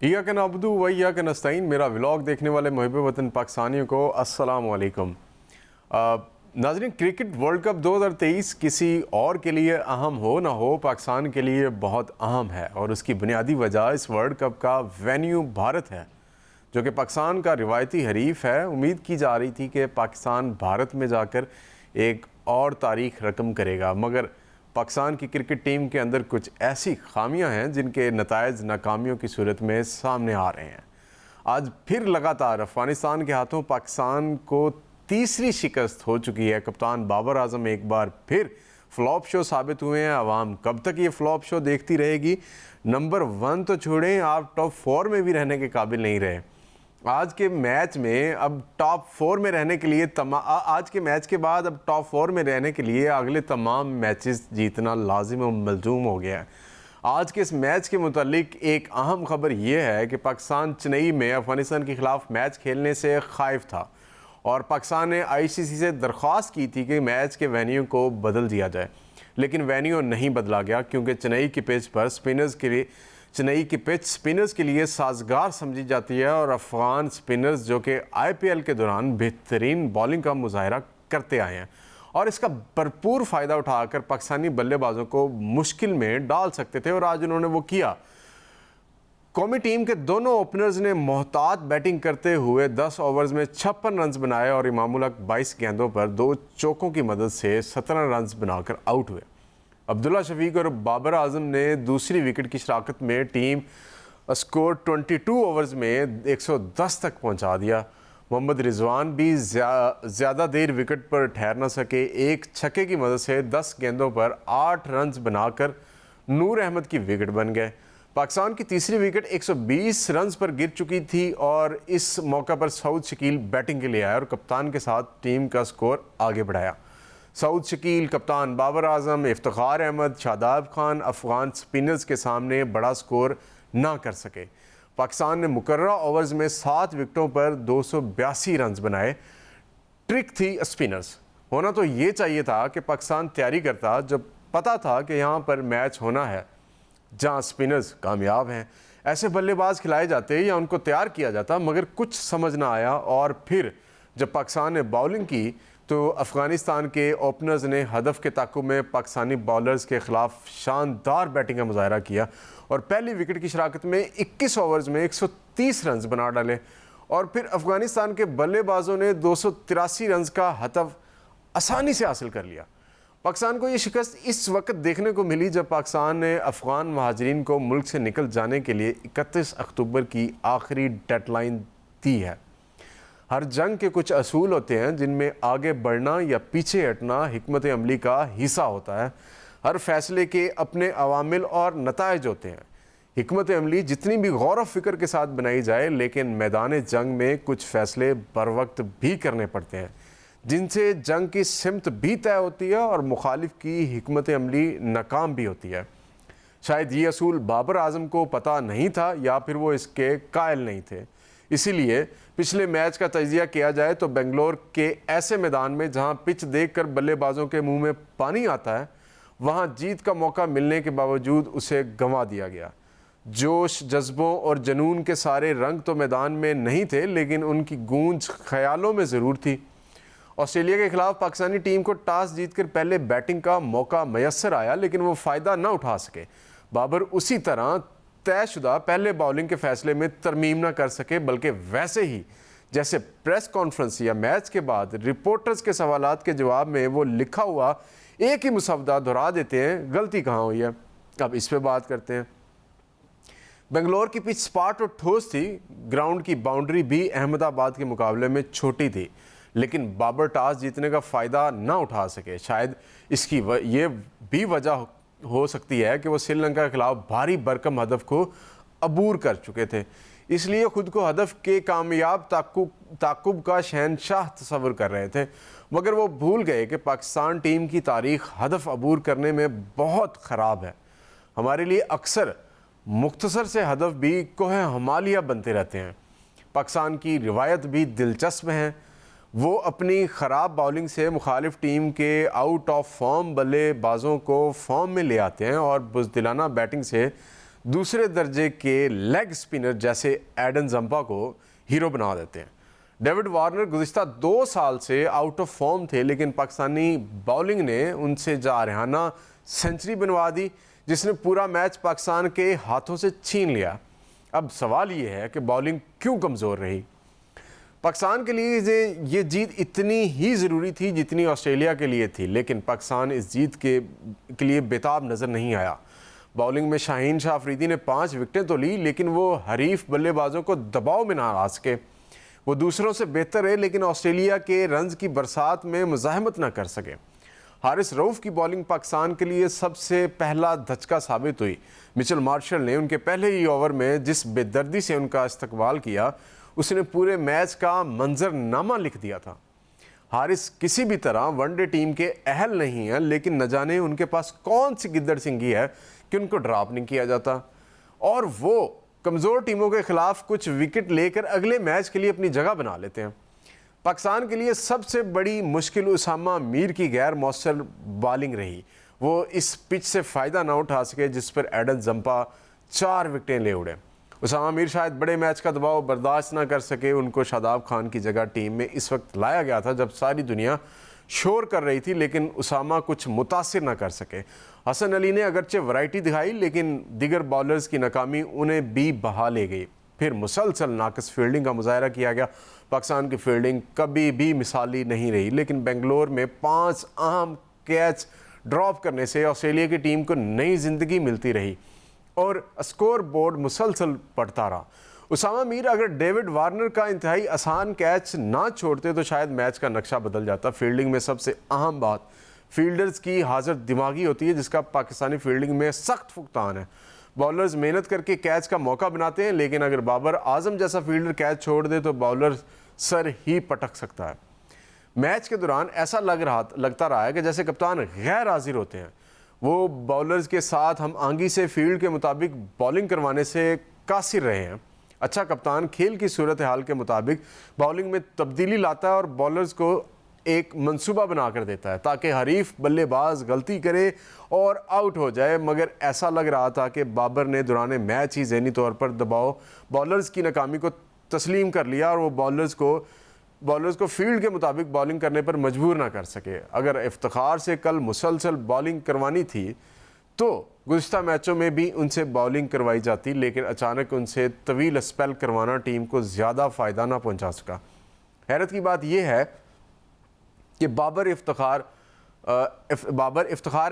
इय्या के नाबुदु व इय्या के नस्तईन। मेरा व्लॉग देखने वाले मुहिब वतन पाकिस्तानियों को अस्सलाम वालेकुम। नाज़रीन, क्रिकेट वर्ल्ड कप 2023 किसी और के लिए अहम हो ना हो, पाकिस्तान के लिए बहुत अहम है और उसकी बुनियादी वजह इस वर्ल्ड कप का वेन्यू भारत है, जो कि पाकिस्तान का रिवायती हरीफ है। उम्मीद की जा रही थी कि पाकिस्तान भारत में जाकर एक और तारीख रकम करेगा, मगर पाकिस्तान की क्रिकेट टीम के अंदर कुछ ऐसी खामियां हैं जिनके नतायज नाकामियों की सूरत में सामने आ रहे हैं। आज फिर लगातार अफ़गानिस्तान के हाथों पाकिस्तान को तीसरी शिकस्त हो चुकी है। कप्तान बाबर आजम एक बार फिर फ्लॉप शो साबित हुए हैं। अवाम कब तक ये फ्लॉप शो देखती रहेगी? नंबर 1 तो छोड़ें, आप टॉप 4 में भी रहने के काबिल नहीं रहे। आज के मैच में अब टॉप 4 में रहने के लिए आज के मैच के बाद अब टॉप 4 में रहने के लिए अगले तमाम मैचेस जीतना लाजिम और मलजूम हो गया है। आज के इस मैच के मुतालिक एक अहम खबर यह है कि पाकिस्तान चेन्नई में अफ़गानिस्तान के ख़िलाफ़ मैच खेलने से ख़ाइफ था और पाकिस्तान ने ICC से दरख्वास्त की थी कि मैच के वेन्यू को बदल दिया जाए, लेकिन वेन्यू नहीं बदला गया क्योंकि चेन्नई की पिच के लिए साजगार समझी जाती है और अफ़गान स्पिनर्स जो कि IPL के दौरान बेहतरीन बॉलिंग का मुजाहरा करते आए हैं और इसका भरपूर फ़ायदा उठाकर पाकिस्तानी बल्लेबाजों को मुश्किल में डाल सकते थे, और आज उन्होंने वो किया। कौमी टीम के दोनों ओपनर्स ने मोहतात बैटिंग करते हुए 10 ओवर्स में 56 रन बनाए और इमामुल हक 22 गेंदों पर 2 चौकों की मदद से 17 रन बनाकर आउट हुए। अब्दुल्ला शफीक और बाबर आजम ने दूसरी विकेट की शराकत में टीम स्कोर 22 ओवर्स में 110 तक पहुंचा दिया। मोहम्मद रिजवान भी ज़्यादा देर विकेट पर ठहर न सके। एक छक्के की मदद से 10 गेंदों पर 8 रन बनाकर नूर अहमद की विकेट बन गए। पाकिस्तान की तीसरी विकेट 120 रन पर गिर चुकी थी और इस मौका पर सऊद शकील बैटिंग के लिए आया और कप्तान के साथ टीम का स्कोर आगे बढ़ाया। सऊद शकील, कप्तान बाबर आजम, इफ्तिखार अहमद, शादाब खान अफ़गान स्पिनर्स के सामने बड़ा स्कोर ना कर सके। पाकिस्तान ने मुकर्ररा ओवर्स में 7 विकेटों पर 282 रन बनाए। ट्रिक थी स्पिनर्स। होना तो ये चाहिए था कि पाकिस्तान तैयारी करता जब पता था कि यहाँ पर मैच होना है जहाँ स्पिनर्स कामयाब हैं। ऐसे बल्लेबाज खिलाए जाते या उनको तैयार किया जाता, मगर कुछ समझ ना आया। और फिर जब पाकिस्तान ने बॉलिंग की तो अफ़गानिस्तान के ओपनर्स ने हदफ के ताक़ुब में पाकिस्तानी बॉलर्स के ख़िलाफ़ शानदार बैटिंग का मुज़ाहरा किया और पहली विकेट की शराकत में 21 ओवर्स में 130 रन बना डाले। और फिर अफ़गानिस्तान के बल्लेबाजों ने 283 रन का हदफ आसानी से हासिल कर लिया। पाकिस्तान को ये शिकस्त इस वक्त देखने को मिली जब पाकिस्तान ने अफ़गान महाजरीन को मुल्क से निकल जाने के लिए 31 अक्टूबर की आखिरी डेडलाइन दी है। हर जंग के कुछ असूल होते हैं जिनमें आगे बढ़ना या पीछे हटना हिकमत अमली का हिस्सा होता है। हर फैसले के अपने अवामिल और नताइज होते हैं। हिकमत अमली जितनी भी गौर व फिक्र के साथ बनाई जाए, लेकिन मैदान जंग में कुछ फैसले बर वक्त भी करने पड़ते हैं जिनसे जंग की सिमत भी तय होती है और मुखालिफ की हिकमत अमली नाकाम भी होती है। शायद ये असूल बाबर आजम को पता नहीं था या फिर वो इसके कायल नहीं थे। इसीलिए पिछले मैच का तजिया किया जाए तो बेंगलोर के ऐसे मैदान में जहां पिच देखकर बल्लेबाजों के मुंह में पानी आता है, वहां जीत का मौका मिलने के बावजूद उसे गंवा दिया गया। जोश, जज्बों और जुनून के सारे रंग तो मैदान में नहीं थे, लेकिन उनकी गूंज ख्यालों में ज़रूर थी। ऑस्ट्रेलिया के खिलाफ पाकिस्तानी टीम को टॉस जीतकर पहले बैटिंग का मौका मैसर आया, लेकिन वो फ़ायदा न उठा सके। बाबर उसी तरह तयशुदा पहले बॉलिंग के फैसले में तरमीम न कर सके, बल्कि वैसे ही जैसे प्रेस कॉन्फ्रेंस या मैच के बाद रिपोर्टर्स के सवालात के जवाब में वो लिखा हुआ एक ही मुसवदा दोहरा देते हैं। गलती कहाँ हुई है, अब इस पे बात करते हैं। बेंगलोर की पिच स्पाट और ठोस थी। ग्राउंड की बाउंड्री भी अहमदाबाद के मुकाबले में छोटी थी, लेकिन बाबर टॉस जीतने का फ़ायदा ना उठा सके। शायद इसकी ये भी वजह हो सकती है कि वो श्रीलंका के खिलाफ भारी भरकम हदफ को अबूर कर चुके थे, इसलिए खुद को हदफ के कामयाब ताकुब का शहनशाह तस्वर कर रहे थे। मगर वो भूल गए कि पाकिस्तान टीम की तारीख हदफ अबूर करने में बहुत ख़राब है। हमारे लिए अक्सर मुख्तसर से हदफ भी कोह हिमालय बनते रहते हैं। पाकिस्तान की रिवायत भी दिलचस्प है। वो अपनी ख़राब बॉलिंग से मुखालिफ टीम के आउट ऑफ फॉर्म बल्लेबाजों को फॉर्म में ले आते हैं और बुज़दिलाना बैटिंग से दूसरे दर्जे के लेग स्पिनर जैसे एडन जंपा को हीरो बना देते हैं। डेविड वार्नर गुज़िश्ता 2 साल से आउट ऑफ फॉर्म थे, लेकिन पाकिस्तानी बॉलिंग ने उनसे जारहाना सेंचुरी बनवा दी, जिसने पूरा मैच पाकिस्तान के हाथों से छीन लिया। अब सवाल ये है कि बॉलिंग क्यों कमज़ोर रही। पाकिस्तान के लिए ये जीत इतनी ही ज़रूरी थी जितनी ऑस्ट्रेलिया के लिए थी, लेकिन पाकिस्तान इस जीत के लिए बेताब नज़र नहीं आया। बॉलिंग में शाहीन शाह अफरीदी ने 5 विकेटें तो ली, लेकिन वो हरीफ बल्लेबाजों को दबाव में ना ला सके। वो दूसरों से बेहतर है, लेकिन ऑस्ट्रेलिया के रन्स की बरसात में मुज़ाहमत ना कर सके। हारिस रऊफ़ की बॉलिंग पाकिस्तान के लिए सबसे पहला धचका साबित हुई। मिचेल मार्शल ने उनके पहले ही ओवर में जिस बेदर्दी से उनका इस्तकबाल किया, उसने पूरे मैच का मंजरनामा लिख दिया था। हारिस किसी भी तरह वनडे टीम के अहल नहीं है, लेकिन न जाने उनके पास कौन सी गिद्दड़ सिंगी है कि उनको ड्रॉप नहीं किया जाता, और वो कमज़ोर टीमों के खिलाफ कुछ विकेट लेकर अगले मैच के लिए अपनी जगह बना लेते हैं। पाकिस्तान के लिए सबसे बड़ी मुश्किल उसामा मीर की गैर मौसर बॉलिंग रही। वो इस पिच से फ़ायदा ना उठा सके जिस पर एडन जंपा 4 विकेटें ले उड़े। उसामा मीर शायद बड़े मैच का दबाव बर्दाश्त ना कर सके। उनको शादाब खान की जगह टीम में इस वक्त लाया गया था जब सारी दुनिया शोर कर रही थी, लेकिन उसामा कुछ मुतासिर ना कर सके। हसन अली ने अगरचे वैरायटी दिखाई, लेकिन दिगर बॉलर्स की नाकामी उन्हें भी बहा ले गई। फिर मुसलसल नाकस फील्डिंग का मुजाहरा किया गया। पाकिस्तान की फील्डिंग कभी भी मिसाली नहीं रही, लेकिन बेंगलोर में 5 अहम कैच ड्रॉप करने से ऑस्ट्रेलिया की टीम को नई जिंदगी मिलती रही और स्कोर बोर्ड मुसलसल बढ़ता रहा। उसामा मीर अगर डेविड वार्नर का इंतहाई आसान कैच ना छोड़ते तो शायद मैच का नक्शा बदल जाता। फील्डिंग में सबसे अहम बात फील्डर्स की हाजिर दिमागी होती है, जिसका पाकिस्तानी फील्डिंग में सख्त फुकतान है। बॉलर्स मेहनत करके कैच का मौका बनाते हैं, लेकिन अगर बाबर आजम जैसा फील्डर कैच छोड़ दे तो बॉलर सर ही पटक सकता है। मैच के दौरान ऐसा लगता रहा है कि जैसे कप्तान गैर हाजिर होते हैं। वो बॉलर्स के साथ हम आंगी से फील्ड के मुताबिक बॉलिंग करवाने से कासिर रहे हैं। अच्छा कप्तान खेल की सूरत हाल के मुताबिक बॉलिंग में तब्दीली लाता है और बॉलर्स को एक मंसूबा बना कर देता है ताकि हरीफ बल्लेबाज गलती करे और आउट हो जाए। मगर ऐसा लग रहा था कि बाबर ने दौरान मैच ही ज़हनी तौर पर दबाव बॉलर्स की नाकामी को तस्लीम कर लिया और वो बॉलर्स को फील्ड के मुताबिक बॉलिंग करने पर मजबूर ना कर सके। अगर इफ्तिखार से कल मुसलसल बॉलिंग करवानी थी तो गुज़िश्ता मैचों में भी उनसे बॉलिंग करवाई जाती, लेकिन अचानक उनसे तवील स्पेल करवाना टीम को ज़्यादा फ़ायदा ना पहुंचा सका। हैरत की बात यह है कि बाबर इफ्तिखार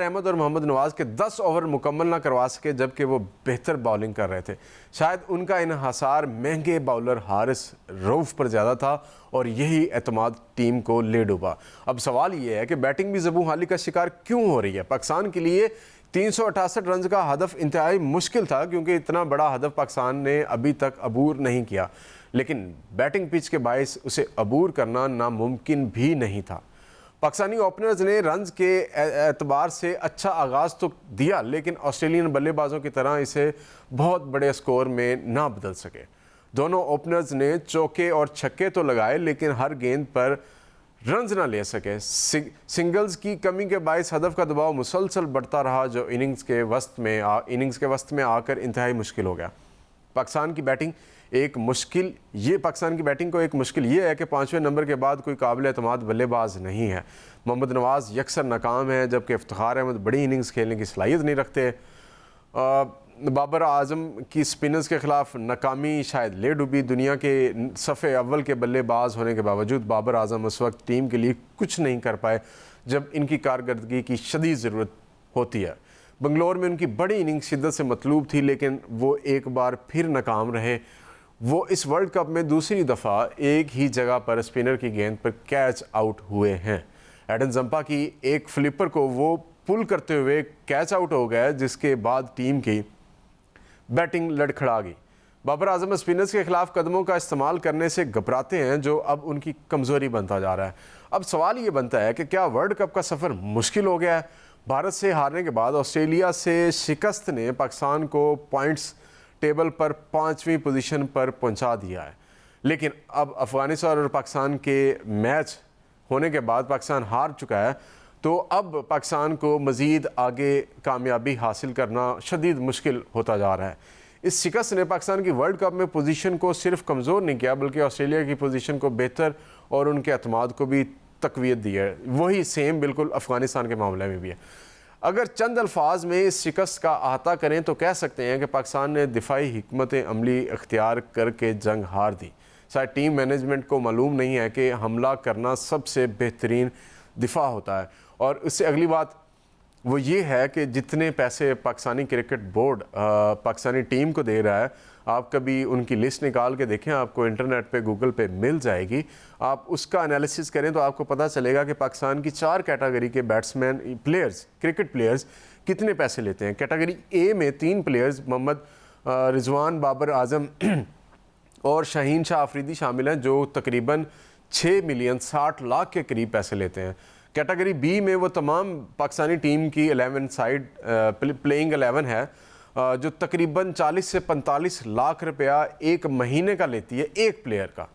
अहमद और मोहम्मद नवाज़ के 10 ओवर मुकम्मल ना करवा सके, जबकि वो बेहतर बॉलिंग कर रहे थे। शायद उनका इन्हासार महंगे बॉलर हारिस रऊफ़ पर ज़्यादा था और यही एतमाद टीम को ले डूबा। अब सवाल ये है कि बैटिंग भी ज़बू हाली का शिकार क्यों हो रही है। पाकिस्तान के लिए 368 रन का हदफ इंतहाई मुश्किल था, क्योंकि इतना बड़ा हदफ पाकिस्तान ने अभी तक अबूर नहीं किया, लेकिन बैटिंग पिच के बायस उसे अबूर करना नामुमकिन भी नहीं था। पाकिस्तानी ओपनर्स ने रन्स के एतबार से अच्छा आगाज़ तो दिया, लेकिन ऑस्ट्रेलियन बल्लेबाजों की तरह इसे बहुत बड़े स्कोर में ना बदल सके। दोनों ओपनर्स ने चौके और छक्के तो लगाए, लेकिन हर गेंद पर रन्स ना ले सके। सिंगल्स की कमी के बायस हदफ का दबाव मुसलसल बढ़ता रहा, जो इनिंग्स के वस्त में आकर इंतहाई मुश्किल हो गया। पाकिस्तान की बैटिंग को एक मुश्किल ये है कि 5वें नंबर के बाद कोई काबिल एतमाद बल्लेबाज नहीं है। मोहम्मद नवाज़ यकसर नाकाम है, जबकि इफ्तिखार अहमद बड़ी इनिंग्स खेलने की सलाहियत नहीं रखते। बाबर आजम की स्पिनर्स के खिलाफ नाकामी शायद ले डूबी। दुनिया के सफ़े अव्वल के बल्लेबाज होने के बावजूद बाबर आजम उस वक्त टीम के लिए कुछ नहीं कर पाए जब इनकी कारकर्दगी की शदीद ज़रूरत होती है। बंगलोर में उनकी बड़ी इनिंग शिद्दत से मतलूब थी, लेकिन वो एक बार फिर नाकाम रहे। वो इस वर्ल्ड कप में दूसरी दफ़ा एक ही जगह पर स्पिनर की गेंद पर कैच आउट हुए हैं। एडन जंपा की एक फ्लिपर को वो पुल करते हुए कैच आउट हो गया, जिसके बाद टीम की बैटिंग लड़खड़ा गई। बाबर आजम स्पिनर्स के खिलाफ कदमों का इस्तेमाल करने से घबराते हैं, जो अब उनकी कमज़ोरी बनता जा रहा है। अब सवाल ये बनता है कि क्या वर्ल्ड कप का सफ़र मुश्किल हो गया है। भारत से हारने के बाद ऑस्ट्रेलिया से शिकस्त ने पाकिस्तान को पॉइंट्स टेबल पर 5वीं पोजीशन पर पहुंचा दिया है, लेकिन अब अफ़गानिस्तान और पाकिस्तान के मैच होने के बाद पाकिस्तान हार चुका है, तो अब पाकिस्तान को मज़ीद आगे कामयाबी हासिल करना शदीद मुश्किल होता जा रहा है। इस शिकस्त ने पाकिस्तान की वर्ल्ड कप में पोजीशन को सिर्फ कमज़ोर नहीं किया बल्कि ऑस्ट्रेलिया की पोजीशन को बेहतर और उनके अतमाद को भी तक़वियत दी है। वही सेम बिल्कुल अफ़गानिस्तान के मामले में भी है। अगर चंद अल्फाज में इस शिकस्त का अहाता करें तो कह सकते हैं कि पाकिस्तान ने दिफाई हिकमत अमली इख्तियार करके जंग हार दी। शायद टीम मैनेजमेंट को मालूम नहीं है कि हमला करना सबसे बेहतरीन दिफा होता है। और उससे अगली बात वो ये है कि जितने पैसे Pakistani cricket board Pakistani team को दे रहा है, आप कभी उनकी लिस्ट निकाल के देखें, आपको इंटरनेट पे गूगल पे मिल जाएगी। आप उसका एनालिसिस करें तो आपको पता चलेगा कि पाकिस्तान की 4 कैटेगरी के बैट्समैन प्लेयर्स, क्रिकेट प्लेयर्स कितने पैसे लेते हैं। कैटेगरी ए में 3 प्लेयर्स मोहम्मद रिजवान, बाबर आजम और शाहीन शाह अफरीदी शामिल हैं जो तकरीबन 6 मिलियन 60 लाख के करीब पैसे लेते हैं। कैटेगरी बी में वो तमाम पाकिस्तानी टीम की 11 साइड प्लेइंग 11 है जो तकरीबन 40 से 45 लाख रुपया एक महीने का लेती है एक प्लेयर का।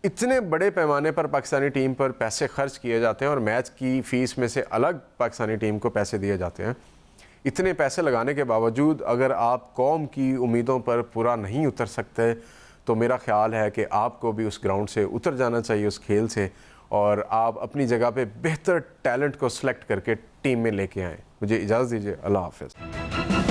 इतने बड़े पैमाने पर पाकिस्तानी टीम पर पैसे खर्च किए जाते हैं और मैच की फ़ीस में से अलग पाकिस्तानी टीम को पैसे दिए जाते हैं। इतने पैसे लगाने के बावजूद अगर आप कौम की उम्मीदों पर पूरा नहीं उतर सकते तो मेरा ख्याल है कि आपको भी उस ग्राउंड से उतर जाना चाहिए, उस खेल से, और आप अपनी जगह पे बेहतर टैलेंट को सिलेक्ट करके टीम में लेके आएँ। मुझे इजाज़त दीजिए। अल्लाह हाफ़िज़।